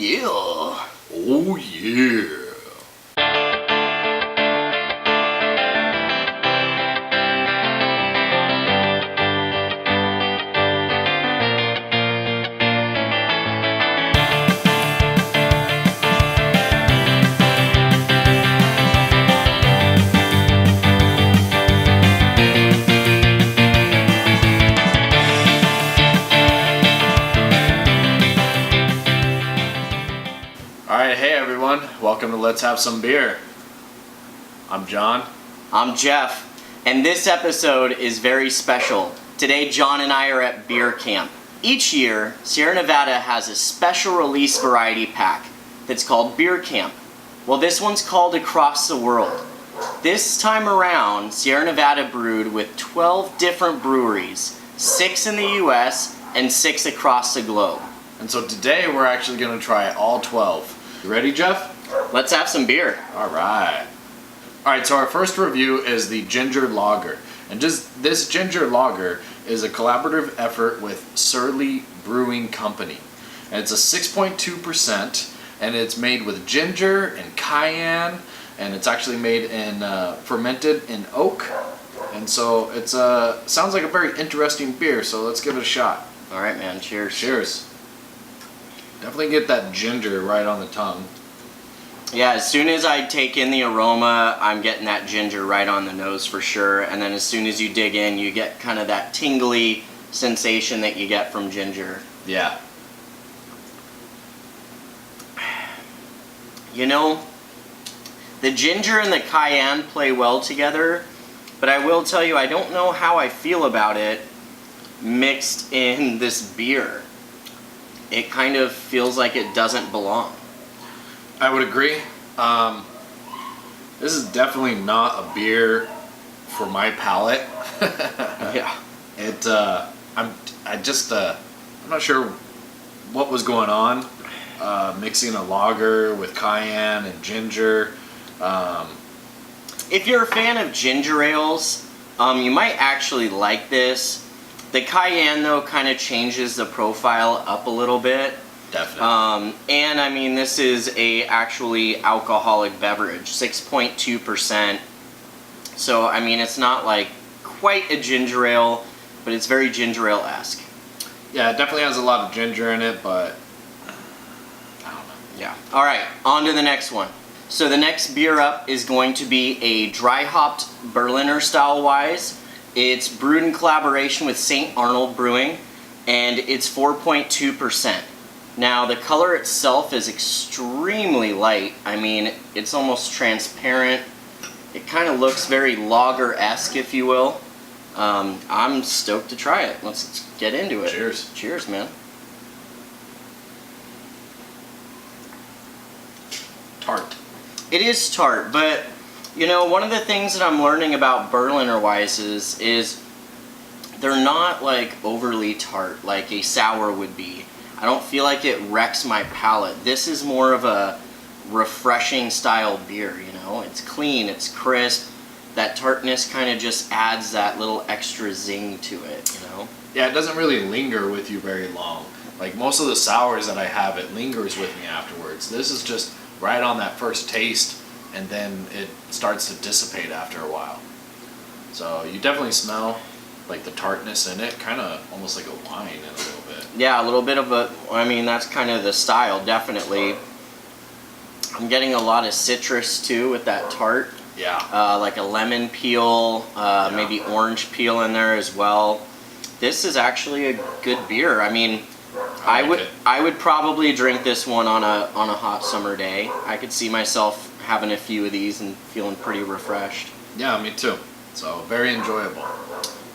yeah. Oh yeah. Alright, hey everyone, welcome to Let's Have Some Beer. I'm John. I'm Jeff, and this episode is very special. Today, John and I are at beer camp. Each year, Sierra Nevada has a special release variety pack that's called Beer Camp. Well, this one's called Across the World. This time around, Sierra Nevada brewed with 12 different breweries, 6 in the US and 6 across the globe. And so today we're actually going to try all 12. You ready, Jeff? Let's have some beer. Alright. Alright, so our first review is the Ginger Lager. And just this Ginger Lager is a collaborative effort with Surly Brewing Company. And it's a 6.2%, and it's made with ginger and cayenne, and it's actually made in fermented in oak. And so it's sounds like a very interesting beer, so let's give it a shot. Alright, man, cheers. Cheers. Definitely get that ginger right on the tongue. Yeah, as soon as I take in the aroma, I'm getting that ginger right on the nose for sure. And then as soon as you dig in, you get kind of that tingly sensation that you get from ginger. Yeah. You know, the ginger and the cayenne play well together, but I will tell you, I don't know how I feel about it mixed in this beer. It kind of feels like it doesn't belong. I would agree. This is definitely not a beer for my palate. Yeah. I'm not sure what was going on. Mixing a lager with cayenne and ginger. If you're a fan of ginger ales, you might actually like this. The cayenne, though, kind of changes the profile up a little bit. Definitely. And I mean, this is a actually alcoholic beverage, 6.2%. So I mean, it's not like quite a ginger ale, but it's very ginger ale-esque. Yeah, it definitely has a lot of ginger in it, but I don't know. Yeah. All right, on to the next one. So the next beer up is going to be a dry hopped Berliner style Weisse. It's brewed in collaboration with St. Arnold Brewing, and it's 4.2%. Now, the color itself is extremely light. I mean, it's almost transparent. It kind of looks very lager-esque, if you will. I'm stoked to try it. Let's get into it. Cheers. Cheers, man. Tart. It is tart, but you know, one of the things that I'm learning about Berliner Weisses is they're not like overly tart like a sour would be. I don't feel like it wrecks my palate. This is more of a refreshing style beer, you know? It's clean, it's crisp. That tartness kind of just adds that little extra zing to it, you know? Yeah, it doesn't really linger with you very long. Like most of the sours that I have, it lingers with me afterwards. This is just right on that first taste, and then it starts to dissipate after a while. So you definitely smell like the tartness in it, kind of almost like a wine in a little bit. Yeah, a little bit of a, I mean, that's kind of the style, definitely. I'm getting a lot of citrus too with that tart. Yeah. Like a lemon peel, Yeah. maybe orange peel in there as well. This is actually a good beer. I mean, I would probably drink this one on a hot summer day. I could see myself having a few of these and feeling pretty refreshed. Yeah, me too. So very enjoyable.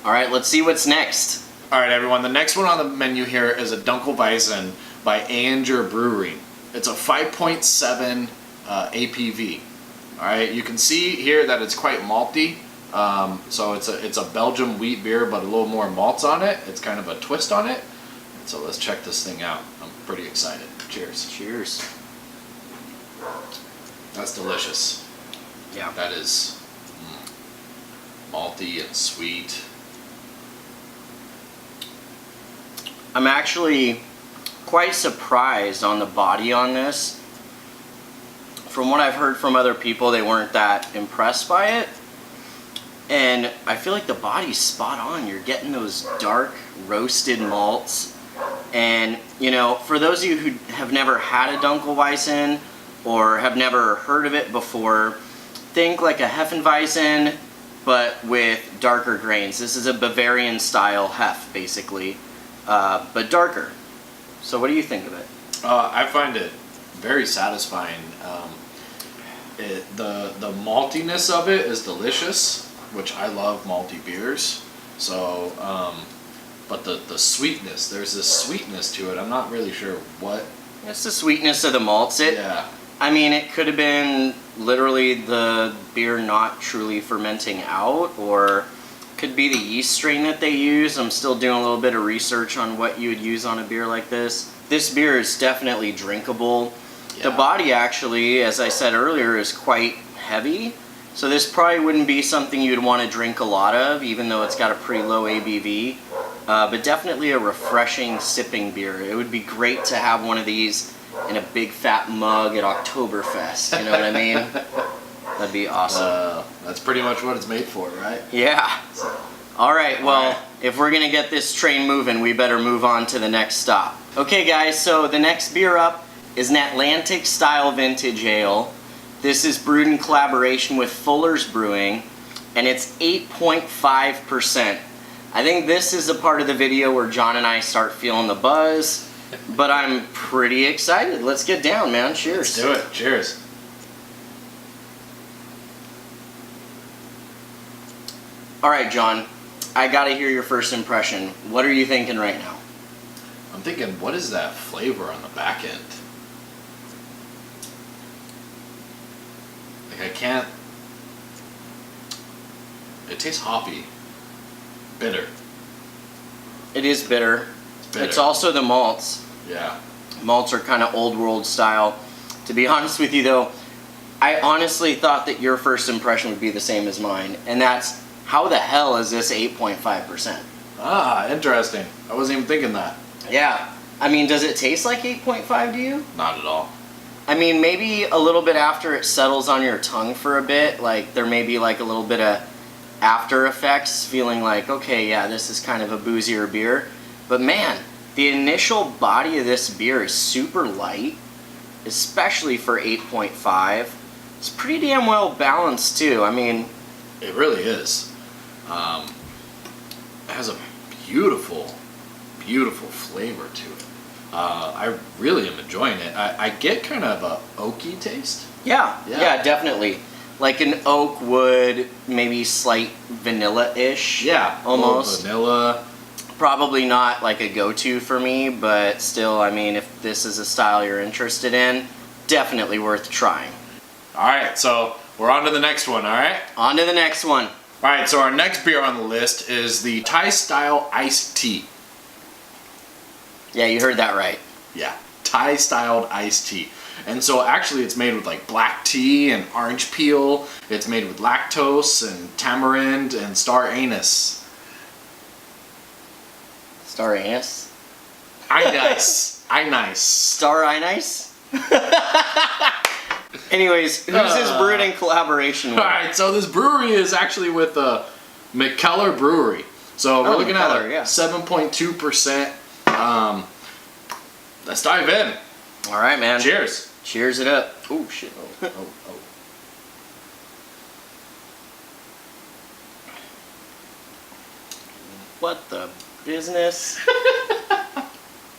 All right, let's see what's next. All right, everyone. The next one on the menu here is a Dunkel Bison by Brewing. It's a 5.7 APV. All right, you can see here that it's quite malty. So it's a Belgian wheat beer, but a little more malts on it. It's kind of a twist on it. So let's check this thing out. I'm pretty excited. Cheers. Cheers. That's delicious. Yeah. That is malty and sweet. I'm actually quite surprised on the body on this. From what I've heard from other people, they weren't that impressed by it. And I feel like the body's spot on. You're getting those dark roasted malts. And, you know, for those of you who have never had a Dunkel Bison or have never heard of it before, think like a Hefeweizen, but with darker grains. This is a Bavarian style Hef, basically, but darker. So what do you think of it? I find it very satisfying. The maltiness of it is delicious, which I love malty beers. So, but the sweetness, there's this sweetness to it. I'm not really sure what. It's the sweetness of the malts. Yeah. I mean, it could have been literally the beer not truly fermenting out, or could be the yeast strain that they use. I'm still doing a little bit of research on what you would use on a beer like this. This beer is definitely drinkable. Yeah. The body actually, as I said earlier, is quite heavy. So this probably wouldn't be something you'd want to drink a lot of, even though it's got a pretty low ABV. But definitely a refreshing sipping beer. It would be great to have one of these in a big fat mug at Oktoberfest, you know what I mean? That'd be awesome. That's pretty much what it's made for, right? Yeah. Alright, well, if we're gonna get this train moving, we better move on to the next stop. Okay guys, so the next beer up is an Atlantic style vintage ale. This is brewed in collaboration with Fuller's Brewing, and it's 8.5%. I think this is a part of the video where John and I start feeling the buzz. But I'm pretty excited. Let's get down, man. Cheers. Let's do it. Cheers. All right, John. I gotta hear your first impression. What are you thinking right now? I'm thinking, what is that flavor on the back end? Like, I can't. It tastes hoppy. Bitter. It is bitter. Bitter. It's also the malts. Yeah. Malts are kind of old world style. To be honest with you though, I honestly thought that your first impression would be the same as mine. And that's, how the hell is this 8.5%? Ah, interesting. I wasn't even thinking that. Yeah. I mean, does it taste like 8.5 to you? Not at all. I mean, maybe a little bit after it settles on your tongue for a bit, like there may be like a little bit of after effects, feeling like, okay, yeah, this is kind of a boozier beer. But man, the initial body of this beer is super light, especially for 8.5. It's pretty damn well balanced too. I mean, it really is. It has a beautiful, beautiful flavor to it. I really am enjoying it. I get kind of a oaky taste. Yeah, definitely. Like an oak would, maybe slight vanilla-ish. Yeah, almost. Vanilla. Probably not like a go-to for me, but still, I mean, if this is a style you're interested in, definitely worth trying. Alright, so we're on to the next one, alright? On to the next one. Alright, so our next beer on the list is the Thai-style iced tea. Yeah, you heard that right. Yeah, Thai-styled iced tea. And so actually it's made with like black tea and orange peel. It's made with lactose and tamarind and star anise. Star anise? Anise. Anise. Star anise? Anyways, who's this brewed in collaboration with? Alright, so this brewery is actually with McKellar Brewery. So we're looking at 7.2%. Let's dive in. Alright, man. Cheers. Cheers it up. Oh, shit. Oh. What the business?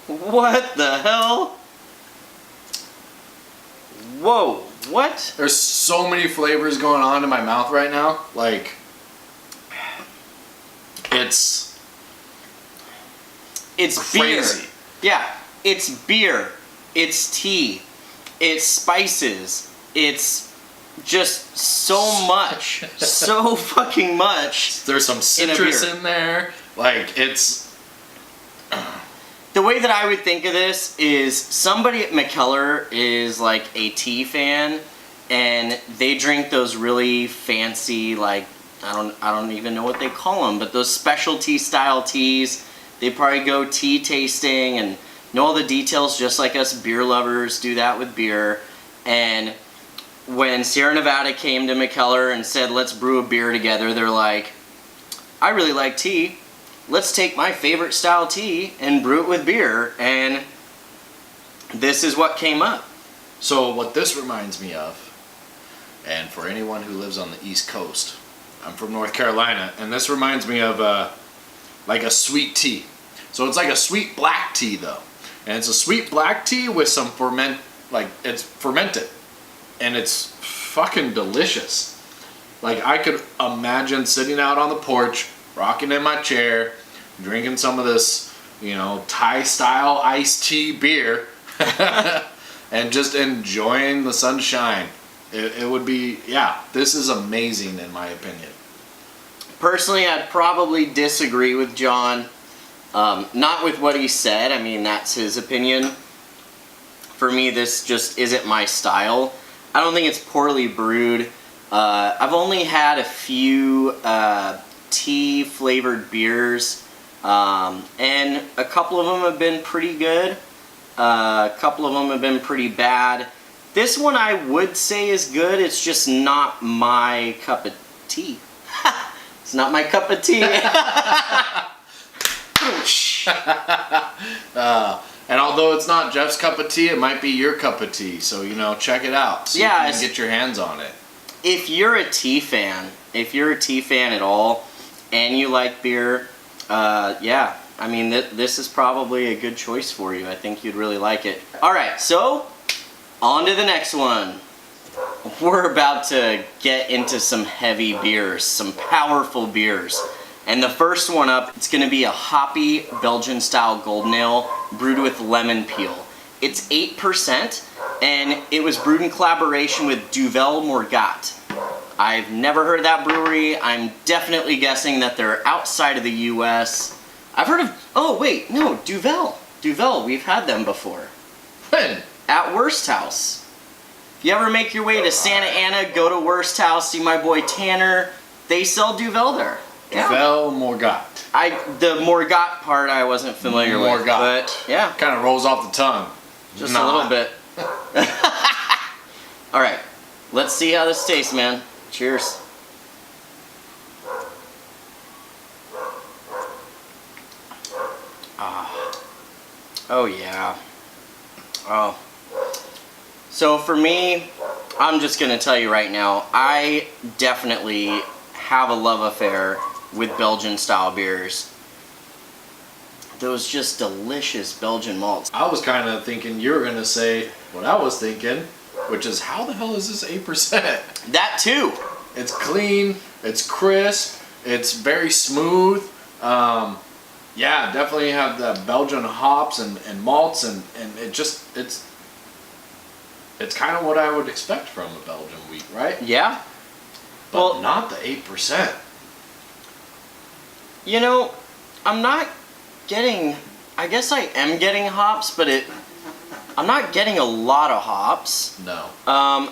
What the hell? Whoa, what? There's so many flavors going on in my mouth right now. Like, it's crazy. Beer. Yeah, it's beer. It's tea. It's spices. It's just so much. So fucking much. There's some citrus in there. Like, it's... The way that I would think of this is somebody at McKellar is like a tea fan, and they drink those really fancy, like, I don't even know what they call them, but those specialty style teas. They probably go tea tasting and know all the details just like us beer lovers do that with beer. And when Sierra Nevada came to McKellar and said, let's brew a beer together, they're like, I really like tea. Let's take my favorite style tea and brew it with beer. And this is what came up. So what this reminds me of, and for anyone who lives on the East Coast, I'm from North Carolina, and this reminds me of like a sweet tea. So it's like a sweet black tea though. And it's a sweet black tea with some it's fermented. And it's fucking delicious. Like I could imagine sitting out on the porch, rocking in my chair, drinking some of this, Thai style iced tea beer and just enjoying the sunshine. It would be, this is amazing in my opinion. Personally, I'd probably disagree with John. Not with what he said. I mean, that's his opinion. For me, this just isn't my style. I don't think it's poorly brewed. I've only had a few tea flavored beers, and a couple of them have been pretty good. A couple of them have been pretty bad. This one I would say is good. It's just not my cup of tea. It's not my cup of tea. And although it's not Jeff's cup of tea, it might be your cup of tea. So, check it out. See if you can get your hands on it. If you're a tea fan at all, and you like beer, I mean, this is probably a good choice for you. I think you'd really like it. All right, so on to the next one. We're about to get into some heavy beers, some powerful beers. And the first one up, it's going to be a hoppy Belgian style golden ale brewed with lemon peel. It's 8%, and it was brewed in collaboration with Duvel Morgat. I've never heard of that brewery. I'm definitely guessing that they're outside of the US. I've heard of, oh wait, no, Duvel. Duvel, we've had them before. When? At Worst House. If you ever make your way to Santa Ana, go to Worst House, see my boy Tanner. They sell Duvel there. Duvel Morgat. The Morgat part I wasn't familiar with, but yeah. Kind of rolls off the tongue. Just a little bit. All right, let's see how this tastes, man. Cheers. Oh yeah. Oh. So for me, I'm just gonna tell you right now, I definitely have a love affair with Belgian style beers. Those just delicious Belgian malts. I was kind of thinking you were gonna say what I was thinking, which is how the hell is this 8%? That too. It's clean, it's crisp, it's very smooth. Yeah, definitely have the Belgian hops and malts and it's kind of what I would expect from a Belgian wheat, right? Yeah. But Well, not the 8%. I'm not getting, I guess I am getting hops, but I'm not getting a lot of hops. No.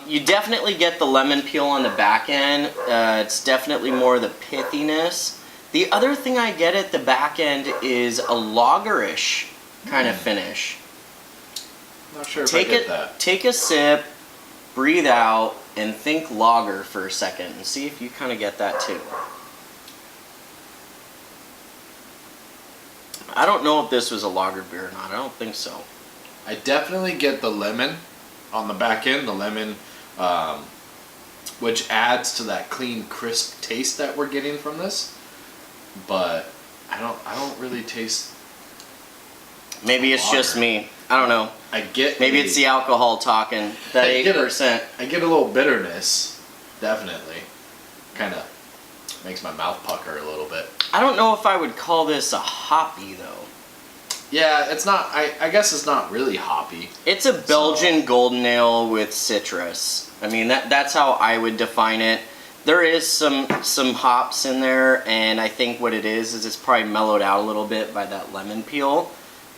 You definitely get the lemon peel on the back end. It's definitely more the pithiness. The other thing I get at the back end is a lagerish kind of finish. Not sure if I get that. Take a sip, breathe out, and think lager for a second, and see if you kind of get that too. I don't know if this was a lager beer or not. I don't think so. I definitely get the lemon on the back end, the lemon, which adds to that clean, crisp taste that we're getting from this. But I don't really taste. Maybe it's just me. I don't know. Maybe it's the alcohol talking. That 8%. I get a little bitterness, definitely. Kind of makes my mouth pucker a little bit. I don't know if I would call this a hoppy though. Yeah, it's not. I guess it's not really hoppy. It's a Belgian golden ale with citrus. I mean that's how I would define it. There is some hops in there, and I think what it is it's probably mellowed out a little bit by that lemon peel.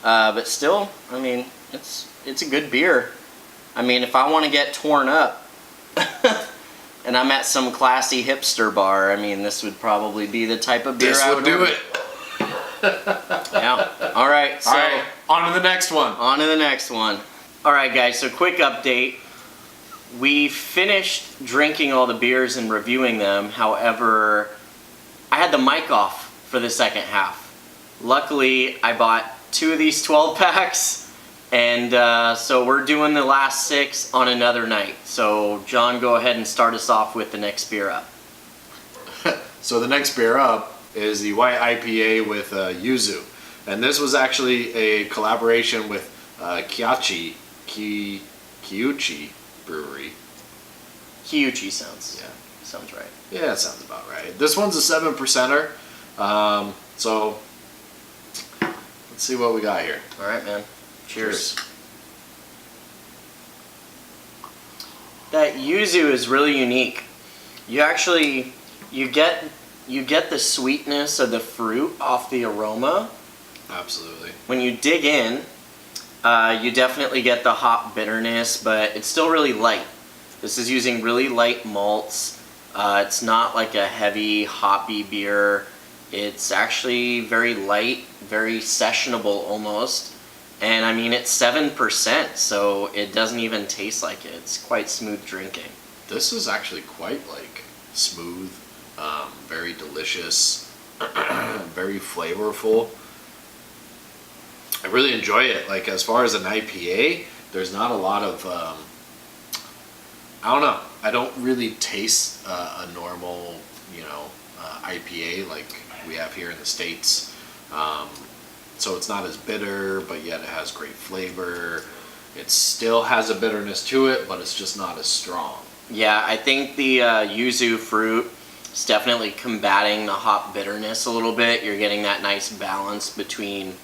But still, I mean, it's a good beer. I mean, if I want to get torn up, and I'm at some classy hipster bar, I mean, this would probably be the type of beer I would do order. it. Yeah. All right. So On to the next one. On to the next one. All right, guys, so quick update. We finished drinking all the beers and reviewing them. However, I had the mic off for the second half. Luckily, I bought 2 of these 12 packs, and so we're doing the last 6 on another night. So, John, go ahead and start us off with the next beer up. So the next beer up is the White IPA with Yuzu. And this was actually a collaboration with Kiyuchi Brewery. Kiyuchi sounds right. Yeah, that sounds about right. This one's a 7%er. So let's see what we got here. All right, man. Cheers. That Yuzu is really unique. You get the sweetness of the fruit off the aroma. Absolutely. When you dig in, you definitely get the hop bitterness, but it's still really light. This is using really light malts. It's not like a heavy hoppy beer. It's actually very light, very sessionable almost. And I mean, it's 7%, so it doesn't even taste like it. It's quite smooth drinking. This is actually quite like smooth, very delicious, very flavorful. I really enjoy it. Like, as far as an IPA, there's not a lot of, I don't know. I don't really taste a normal, IPA like we have here in the States. So it's not as bitter, but yet it has great flavor. It still has a bitterness to it, but it's just not as strong. Yeah, I think the yuzu fruit is definitely combating the hop bitterness a little bit. You're getting that nice balance between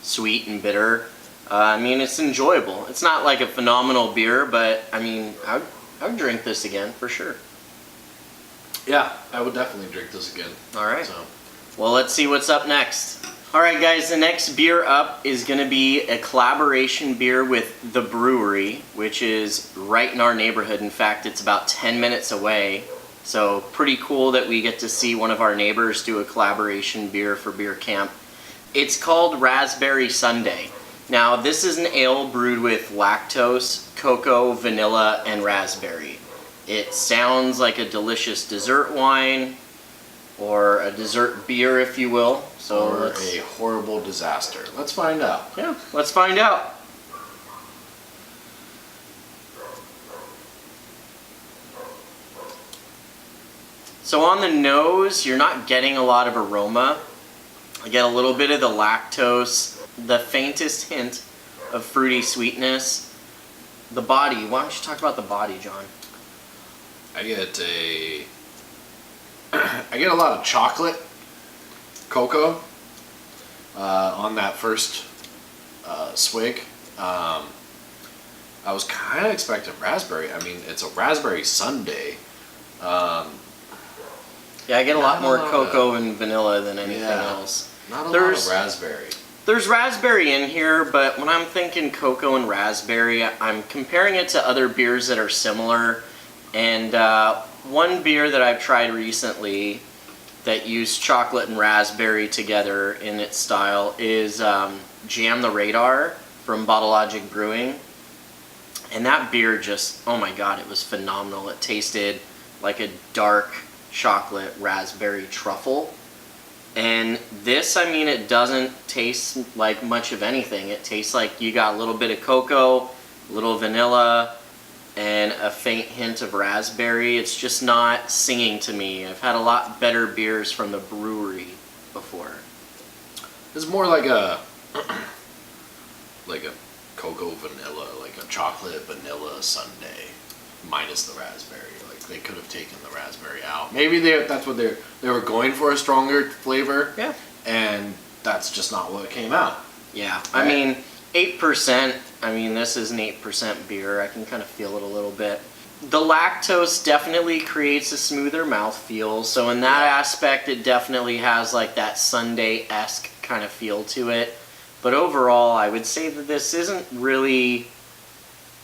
sweet and bitter. I mean, it's enjoyable. It's not like a phenomenal beer, but I mean, I would drink this again for sure. Yeah, I would definitely drink this again. All right. So. Well, let's see what's up next. All right, guys, the next beer up is going to be a collaboration beer with the brewery, which is right in our neighborhood. In fact, it's about 10 minutes away. So pretty cool that we get to see one of our neighbors do a collaboration beer for beer camp. It's called Raspberry Sundae. Now, this is an ale brewed with lactose, cocoa, vanilla, and raspberry. It sounds like a delicious dessert wine, or a dessert beer, if you will. So or a horrible disaster. Let's find out. Yeah, let's find out. So on the nose, you're not getting a lot of aroma. I get a little bit of the lactose, the faintest hint of fruity sweetness. The body, why don't you talk about the body, John? I get a lot of chocolate, cocoa, on that first swig. I was kind of expecting raspberry. I mean, it's a raspberry sundae. Yeah, I get a lot more cocoa and vanilla than anything else. Not a lot of raspberry. There's raspberry in here, but when I'm thinking cocoa and raspberry, I'm comparing it to other beers that are similar. And one beer that I've tried recently that used chocolate and raspberry together in its style is Jam the Radar from Bottle Logic Brewing. And that beer just, oh my god, it was phenomenal. It tasted like a dark chocolate raspberry truffle. And this, I mean, it doesn't taste like much of anything. It tastes like you got a little bit of cocoa, a little vanilla, and a faint hint of raspberry. It's just not singing to me. I've had a lot better beers from the brewery before. It's more like a cocoa vanilla, like a chocolate vanilla sundae, minus the raspberry. Like, they could have taken the raspberry out. Maybe that's what they were going for, a stronger flavor. Yeah. And that's just not what came out. Yeah. Right? I mean, 8%. I mean, this is an 8% beer. I can kind of feel it a little bit. The lactose definitely creates a smoother mouthfeel. So in that aspect, it definitely has like that sundae-esque kind of feel to it. But overall, I would say that this isn't really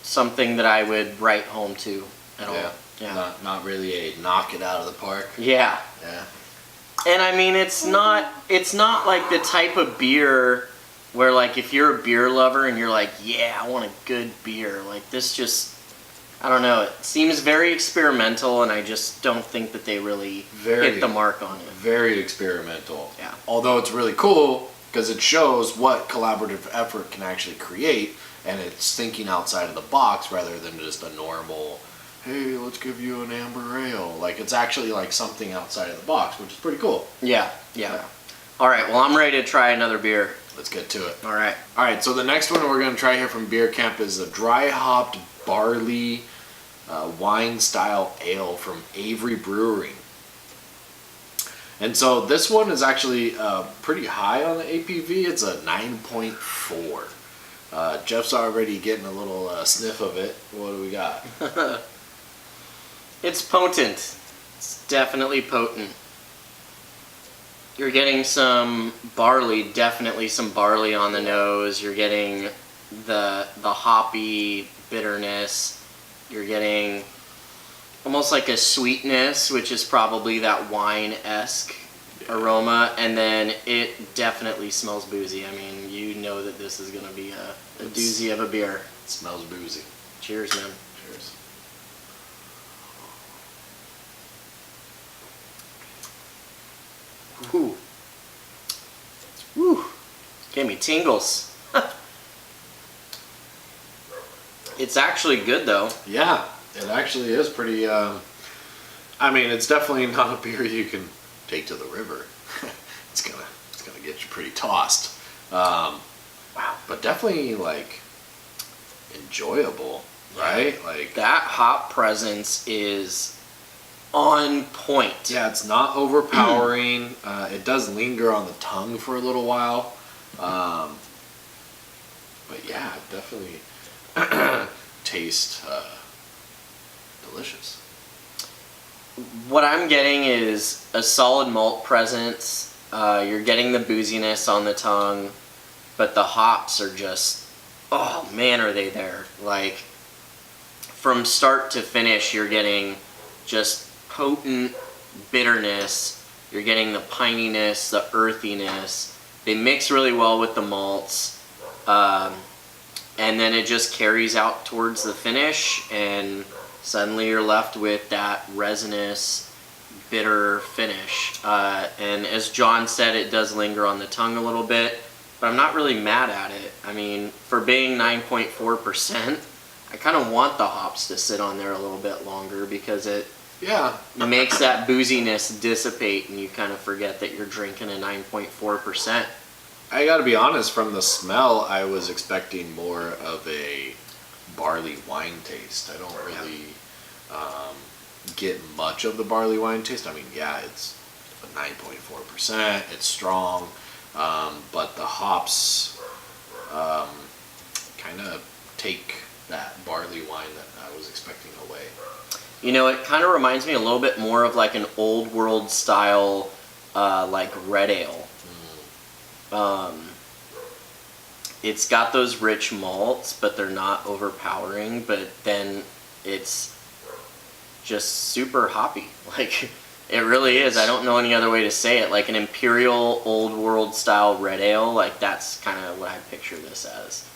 something that I would write home to at all. Yeah. Not really a knock it out of the park. Yeah. Yeah. And I mean, it's not like the type of beer Where like if you're a beer lover and you're like, yeah, I want a good beer, like this just, I don't know, it seems very experimental, and I just don't think that they really hit the mark on it. Very experimental. Yeah. Although it's really cool because it shows what collaborative effort can actually create, and it's thinking outside of the box rather than just a normal, hey, let's give you an amber ale. Like it's actually like something outside of the box, which is pretty cool. Yeah. All right, well, I'm ready to try another beer. Let's get to it. All right. All right, so the next one we're going to try here from Beer Camp is a dry hopped barley wine style ale from Avery Brewing. And so this one is actually pretty high on the APV. It's a 9.4. Jeff's already getting a little sniff of it. What do we got? It's potent. It's definitely potent. You're getting some barley, definitely some barley on the nose. You're getting the hoppy bitterness. You're getting almost like a sweetness, which is probably that wine-esque aroma, and then it definitely smells boozy. I mean, you know that this is going to be a doozy of a beer. It smells boozy. Cheers, man. Cheers. Whew. Whew. Gave me tingles. It's actually good though. Yeah, it actually is pretty. I mean, it's definitely not a beer you can take to the river. it's gonna get you pretty tossed. Wow, but definitely like enjoyable, right? Like that hop presence is on point. Yeah, it's not overpowering. It does linger on the tongue for a little while, but yeah, definitely. Taste delicious. What I'm getting is a solid malt presence. You're getting the booziness on the tongue, but the hops are just, oh man, are they there. Like, from start to finish, you're getting just potent bitterness. You're getting the pininess, the earthiness. They mix really well with the malts. And then it just carries out towards the finish, and suddenly you're left with that resinous, bitter finish. And as John said, it does linger on the tongue a little bit, but I'm not really mad at it. I mean, for being 9.4%, I kind of want the hops to sit on there a little bit longer because it makes that booziness dissipate, and you kind of forget that you're drinking a 9.4%. I gotta be honest, from the smell, I was expecting more of a barley wine taste. I don't really get much of the barley wine taste. I mean, yeah, it's a 9.4%, it's strong, but the hops kind of take that barley wine that I was expecting away. You know, it kind of reminds me a little bit more of like an old world style, like red ale. It's got those rich malts, but they're not overpowering, but then it's just super hoppy. Like, it really is. I don't know any other way to say it. Like an imperial old world style red ale, like that's kind of what I picture this as.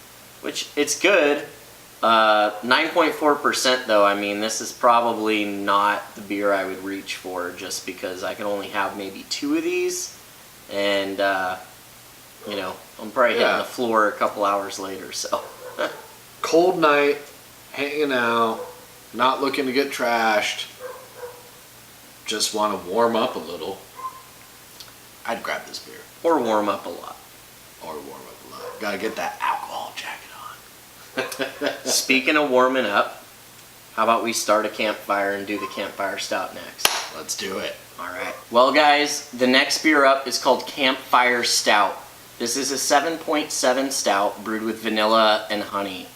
Which, it's good. 9.4% though, I mean, this is probably not the beer I would reach for, just because I can only have maybe 2 of these, and you know, I'm probably hitting the floor a couple hours later, so. Cold night, hanging out, not looking to get trashed, just want to warm up a little. I'd grab this beer. Or warm up a lot. Gotta get that alcohol jacket on. Speaking of warming up, how about we start a campfire and do the Campfire Stout next? Let's do it. All right. Well, guys, the next beer up is called Campfire Stout. This is a 7.7 stout brewed with vanilla and honey.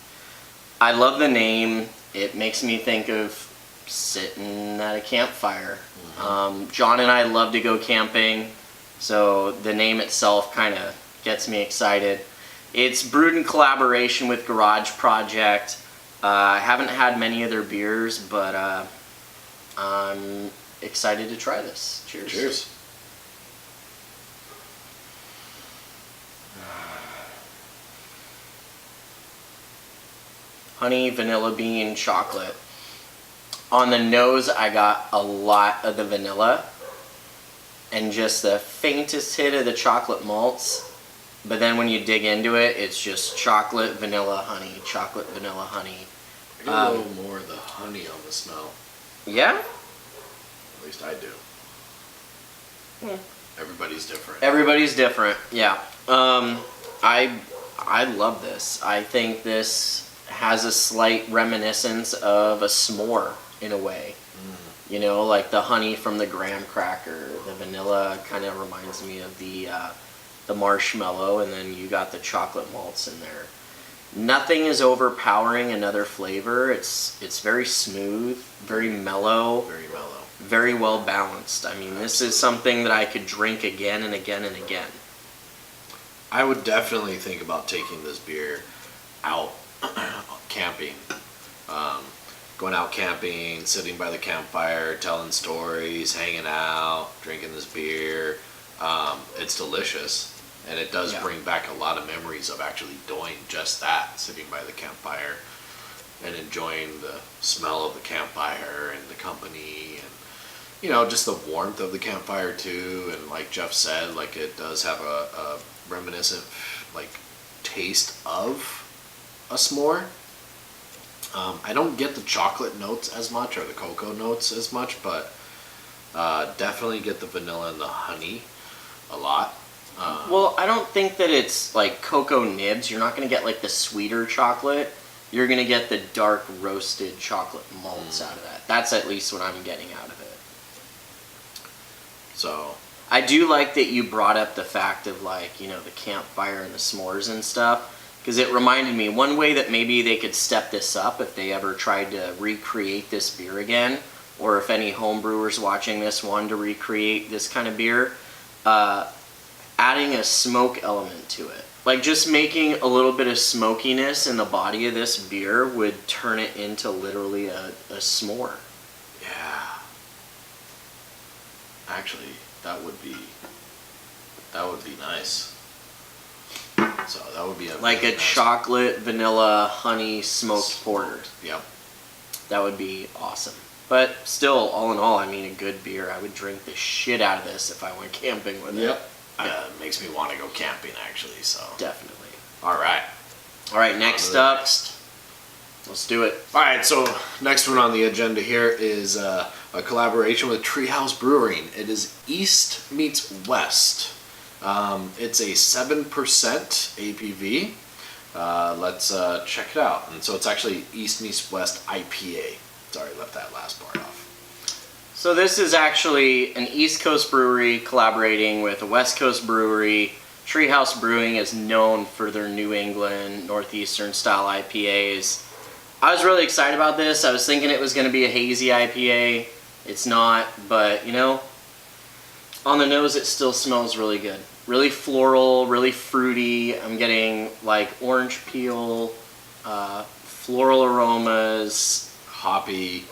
I love the name. It makes me think of sitting at a campfire. Mm-hmm. John and I love to go camping, so the name itself kind of gets me excited. It's brewed in collaboration with Garage Project. I haven't had many of their beers, but I'm excited to try this. Cheers. Cheers. honey, vanilla bean, chocolate. On the nose, I got a lot of the vanilla and just the faintest hit of the chocolate malts. But then when you dig into it, it's just chocolate, vanilla, honey, chocolate, vanilla, honey. I get a little more of the honey on the smell. Yeah? At least I do. Everybody's different. Everybody's different, yeah. I love this. I think this has a slight reminiscence of a s'more in a way. You know, like the honey from the graham cracker. The vanilla kind of reminds me of the marshmallow, and then you got the chocolate malts in there. Nothing is overpowering another flavor. It's very smooth, very mellow. Very mellow. Very well balanced. I mean, this is something that I could drink again and again and again. I would definitely think about taking this beer out camping. Going out camping, sitting by the campfire, telling stories, hanging out, drinking this beer. It's delicious. And it does bring back a lot of memories of actually doing just that, sitting by the campfire and enjoying the smell of the campfire and the company and, you know, just the warmth of the campfire too. And like Jeff said, like it does have a reminiscent like taste of a s'more. I don't get the chocolate notes as much or the cocoa notes as much, but definitely get the vanilla and the honey a lot. Well, I don't think that it's like cocoa nibs. You're not going to get like the sweeter chocolate. You're going to get the dark roasted chocolate malts out of that. That's at least what I'm getting out of it. So I do like that you brought up the fact of like, you know, the campfire and the s'mores and stuff, because it reminded me one way that maybe they could step this up if they ever tried to recreate this beer again, or if any home brewers watching this wanted to recreate this kind of beer, adding a smoke element to it. Like just making a little bit of smokiness in the body of this beer would turn it into literally a s'more. yeah, actually, that would be nice. So that would be Like a nice chocolate, vanilla, honey, smoked porter. Yep. That would be awesome. But still, all in all, I mean, a good beer. I would drink the shit out of this if I went camping with it. Yep. It makes me want to go camping actually. So Definitely. all right. All right, next up. Let's do it. All right, so next one on the agenda here is a collaboration with Treehouse Brewing. It is East meets West. It's a 7% ABV. Let's check it out. And so it's actually East meets West IPA. Sorry, left that last part off. So this is actually an East Coast brewery collaborating with a West Coast brewery. Treehouse Brewing is known for their New England, Northeastern style IPAs. I was really excited about this. I was thinking it was going to be a hazy IPA. It's not, but you know, on the nose it still smells really good. Really floral, really fruity. I'm getting like orange peel, floral aromas. Hoppy,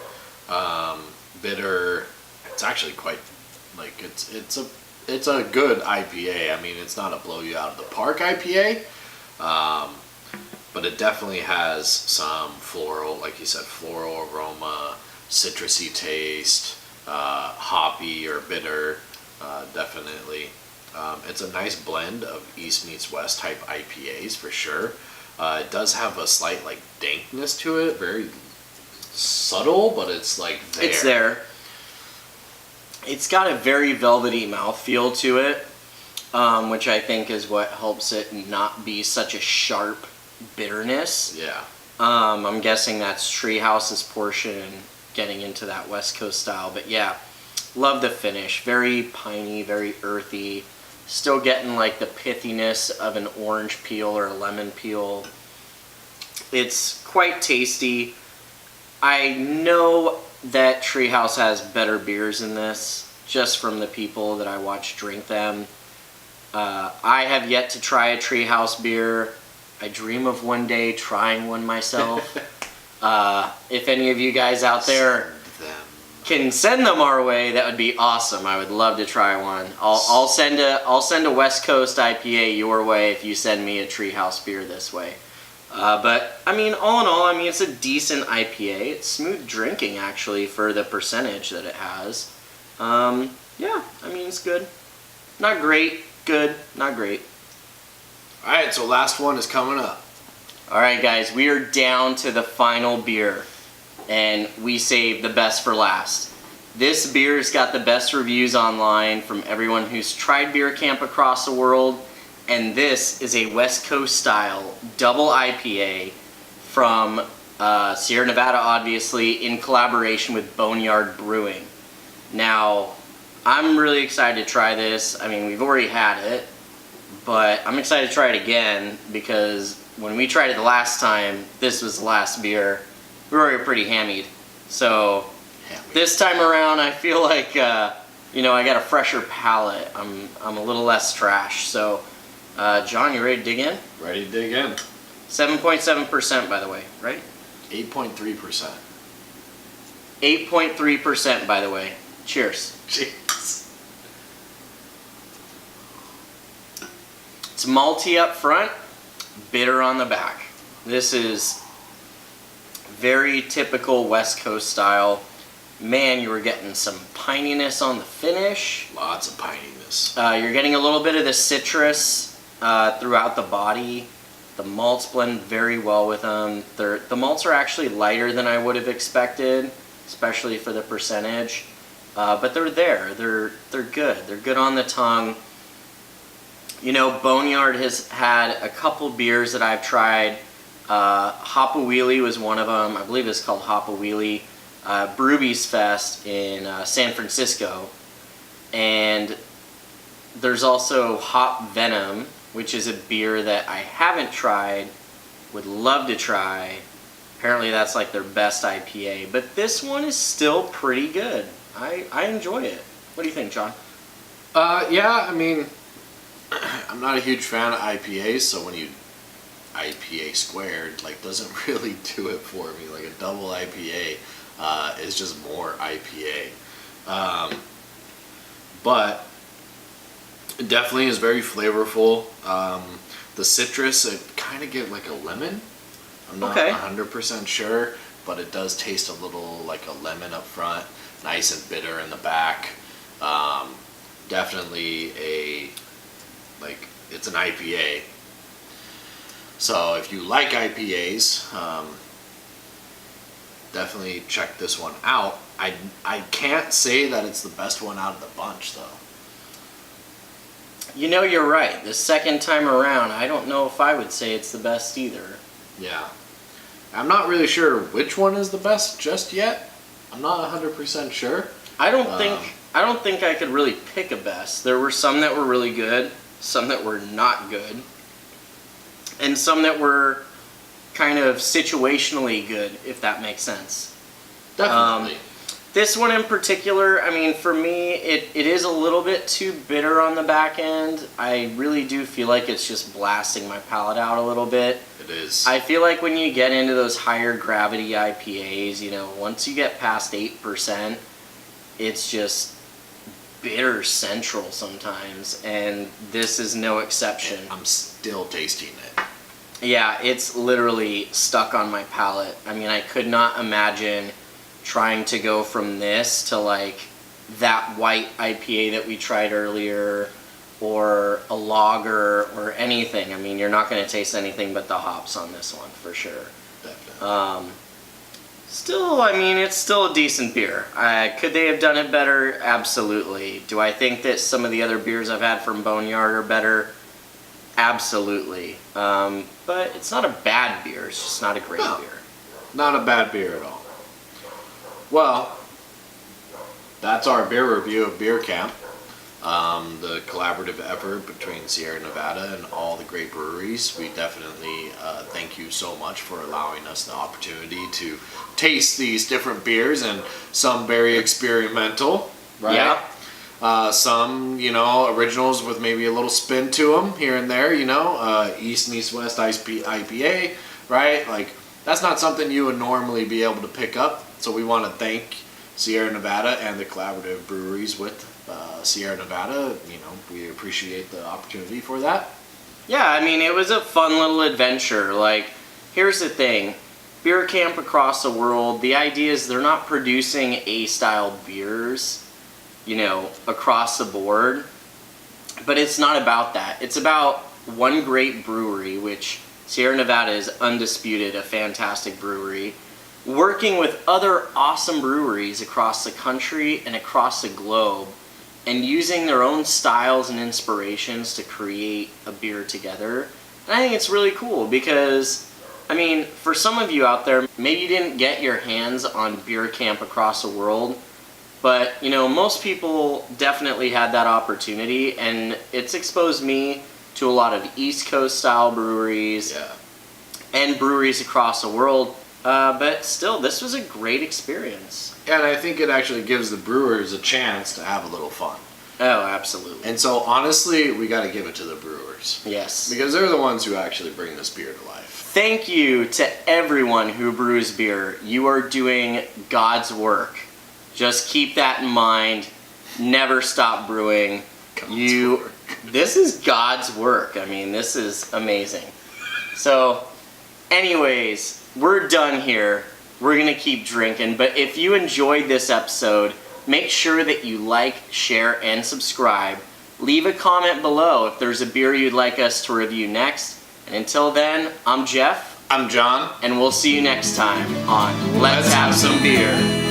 bitter. It's actually quite like it's a good IPA. I mean, it's not a blow you out of the park IPA, but it definitely has some floral, like you said, floral aroma, citrusy taste, hoppy or bitter, definitely. It's a nice blend of East meets West type IPAs for sure. It does have a slight like dankness to it, very subtle, but it's like there. It's there. It's got a very velvety mouthfeel to it, which I think is what helps it not be such a sharp bitterness. Yeah. I'm guessing that's Treehouse's portion, getting into that West Coast style. But yeah, love the finish. Very piney, very earthy. Still getting like the pithiness of an orange peel or a lemon peel. It's quite tasty. I know that Treehouse has better beers than this, just from the people that I watch drink them. I have yet to try a Treehouse beer. I dream of one day trying one myself. If any of you guys out there can send them our way, that would be awesome. I would love to try one. I'll send a West Coast IPA your way if you send me a Treehouse beer this way. But I mean, all in all, I mean, it's a decent IPA. It's smooth drinking actually for the percentage that it has. Yeah, I mean, it's good. Not great, good, not great. All right, so last one is coming up. All right, guys, we are down to the final beer, and we saved the best for last. This beer's got the best reviews online from everyone who's tried beer camp across the world, and this is a West Coast style double IPA from Sierra Nevada, obviously, in collaboration with Boneyard Brewing. Now, I'm really excited to try this. I mean, we've already had it, but I'm excited to try it again because when we tried it the last time, this was the last beer. We were pretty hammied. So this time around, I feel like, you know, I got a fresher palate. I'm a little less trash. So, John, you ready to dig in? Ready to dig in. 7.7%, by the way, right? 8.3%. 8.3%, by the way. Cheers. Cheers. It's malty up front, bitter on the back. This is very typical West Coast style. Man, you were getting some pininess on the finish. Lots of pininess. You're getting a little bit of the citrus throughout the body. The malts blend very well with them. The malts are actually lighter than I would have expected, especially for the percentage. But they're there. They're good. They're good on the tongue. You know, Boneyard has had a couple beers that I've tried. Hoppa Wheelie was one of them. I believe it's called Hoppa Wheelie. Brewbies Fest in San Francisco. And there's also Hop Venom, which is a beer that I haven't tried, would love to try. Apparently that's like their best IPA. But this one is still pretty good. I enjoy it. What do you think, John? Yeah, I mean, I'm not a huge fan of IPAs, so when you IPA squared, like, doesn't really do it for me. Like, a double IPA is just more IPA. But it definitely is very flavorful. The citrus, it kind of get like a lemon. I'm not 100% sure, but it does taste a little like a lemon up front. Nice and bitter in the back. Definitely it's an IPA. So if you like IPAs, definitely check this one out. I can't say that it's the best one out of the bunch, though. You know, you're right. The second time around, I don't know if I would say it's the best either. Yeah. I'm not really sure which one is the best just yet. I'm not 100% sure. I don't think I could really pick a best. There were some that were really good, some that were not good, and some that were kind of situationally good, if that makes sense. Definitely. This one in particular, I mean, for me, it is a little bit too bitter on the back end. I really do feel like it's just blasting my palate out a little bit. It is. I feel like when you get into those higher gravity IPAs, you know, once you get past 8%, it's just bitter central sometimes, and this is no exception. I'm still tasting it. Yeah, it's literally stuck on my palate. I mean, I could not imagine trying to go from this to like that white IPA that we tried earlier, or a lager, or anything. I mean, you're not going to taste anything but the hops on this one for sure. Definitely. Still, I mean, it's still a decent beer. Could they have done it better? Absolutely. Do I think that some of the other beers I've had from Boneyard are better? Absolutely. But it's not a bad beer. It's just not a great beer. Not a bad beer at all. Well, that's our beer review of Beer Camp. The collaborative effort between Sierra Nevada and all the great breweries. We definitely thank you so much for allowing us the opportunity to taste these different beers, and some very experimental, right? Yeah. Some, you know, originals with maybe a little spin to them here and there, you know, East and East West IPA, right? Like, that's not something you would normally be able to pick up. So we want to thank Sierra Nevada and the collaborative breweries with Sierra Nevada. You know, we appreciate the opportunity for that. Yeah, I mean, it was a fun little adventure. Like, here's the thing. Beer Camp across the world, the idea is they're not producing A-style beers, you know, across the board. But it's not about that. It's about one great brewery, which Sierra Nevada is undisputed, a fantastic brewery, working with other awesome breweries across the country and across the globe, and using their own styles and inspirations to create a beer together. And I think it's really cool because, I mean, for some of you out there, maybe you didn't get your hands on Beer Camp across the world, but, you know, most people definitely had that opportunity, and it's exposed me to a lot of East Coast style breweries and breweries across the world. But still, this was a great experience. And I think it actually gives the brewers a chance to have a little fun. Oh, absolutely. And so, honestly, we got to give it to the brewers. Yes. Because they're the ones who actually bring this beer to life. Thank you to everyone who brews beer. You are doing God's work. Just keep that in mind. Never stop brewing. This is God's work. I mean, this is amazing. So, anyways, we're done here. We're going to keep drinking. But if you enjoyed this episode, make sure that you like, share, and subscribe. Leave a comment below if there's a beer you'd like us to review next. And until then, I'm Jeff. I'm John. And we'll see you next time on Let's Have Some Beer.